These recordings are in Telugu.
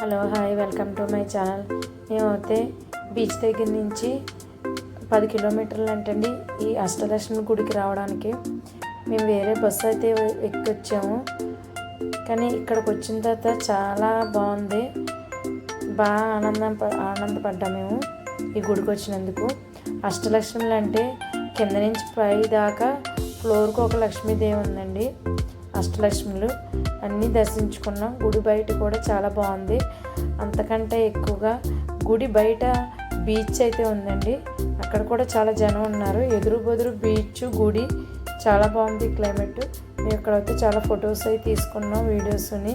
Hello hi welcome to my channel. మేమైతే బీచ్ దగ్గర నుంచి 10 కిలోమీటర్లు అంటండి ఈ అష్టలక్ష్మి గుడికి రావడానికి. మేము వేరే బస్సు అయితే ఎక్కొచ్చాము, కానీ ఇక్కడికి వచ్చిన తర్వాత చాలా బాగుంది. బాగా ఆనందపడ్డాము మేము ఈ గుడికి వచ్చినందుకు. అష్టలక్ష్ములు అంటే కింద నుంచి పై దాకా ఫ్లోర్కి ఒక లక్ష్మీదేవి ఉందండి. అష్టలక్ష్ములు అన్నీ దర్శించుకున్నాం. గుడి బయట కూడా చాలా బాగుంది. అంతకంటే ఎక్కువగా గుడి బయట బీచ్ అయితే ఉందండి, అక్కడ కూడా చాలా జనం ఉన్నారు. ఎదురు బెదురు బీచ్ గుడి చాలా బాగుంది క్లైమేట్. మేము ఇక్కడైతే చాలా ఫొటోస్ అయితే తీసుకున్నాం, వీడియోస్ని.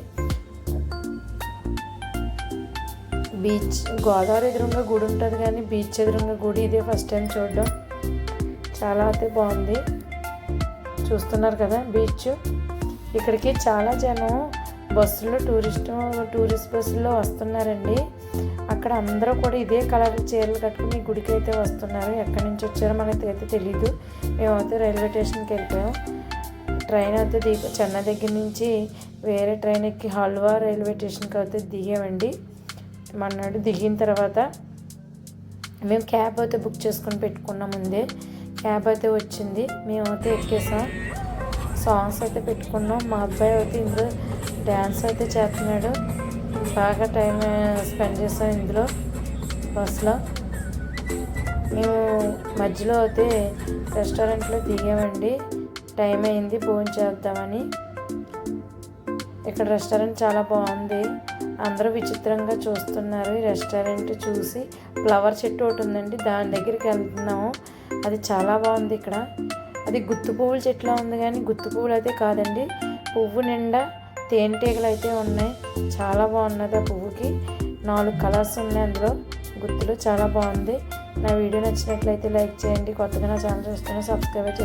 బీచ్ గోదావరి ఎదురుగా గుడి ఉంటుంది, కానీ బీచ్ ఎదురుగా గుడి ఇదే ఫస్ట్ టైం చూడడం. చాలా అయితే బాగుంది. చూస్తున్నారు కదా బీచ్. ఇక్కడికి చాలా జనం బస్సులో టూరిస్ట్ బస్సుల్లో వస్తున్నారండి. అక్కడ అందరూ కూడా ఇదే కలర్ చీరలు కట్టుకుని గుడికి అయితే వస్తున్నారు. ఎక్కడి నుంచి వచ్చారో మనకైతే తెలీదు. మేమైతే రైల్వే స్టేషన్కి వెళ్ళిపోయాం. ట్రైన్ అయితే చెన్నై దగ్గర నుంచి వేరే ట్రైన్ ఎక్కి హల్వా రైల్వే స్టేషన్కి అయితే దిగామండి. మన్నాడు దిగిన తర్వాత మేము క్యాబ్ అయితే బుక్ చేసుకొని పెట్టుకున్నాం. ముందే క్యాబ్ అయితే వచ్చింది, మేమైతే ఎక్కేసాం. సాంగ్స్ అయితే పెట్టుకున్నాం. మా అబ్బాయి అయితే ఇందులో డ్యాన్స్ అయితే చేస్తున్నాడు. బాగా టైం స్పెండ్ చేస్తాం ఇందులో బస్లో. మేము మధ్యలో అయితే రెస్టారెంట్లో దిగామండి. టైం అయింది భోజనం చేద్దామని. ఇక్కడ రెస్టారెంట్ చాలా బాగుంది. అందరూ విచిత్రంగా చూస్తున్నారు ఈ రెస్టారెంట్ చూసి. ఫ్లవర్ చెట్టు ఒకటి ఉందండి, దాని దగ్గరికి వెళ్తున్నాము. అది చాలా బాగుంది. ఇక్కడ అది గుత్తి పువ్వుల చెట్టులా ఉంది, కానీ గుత్తి పువ్వులు అయితే కాదండి. పువ్వు నిండా తేనెటీగలు అయితే ఉన్నాయి. చాలా బాగున్నది. ఆ పువ్వుకి 4 కలర్స్ ఉన్నాయి అందులో గుత్తులు. చాలా బాగుంది. నా వీడియో నచ్చినట్లయితే లైక్ చేయండి. కొత్తగా నా ఛానల్ చూస్తున్నా సబ్స్క్రైబ్ చేయండి.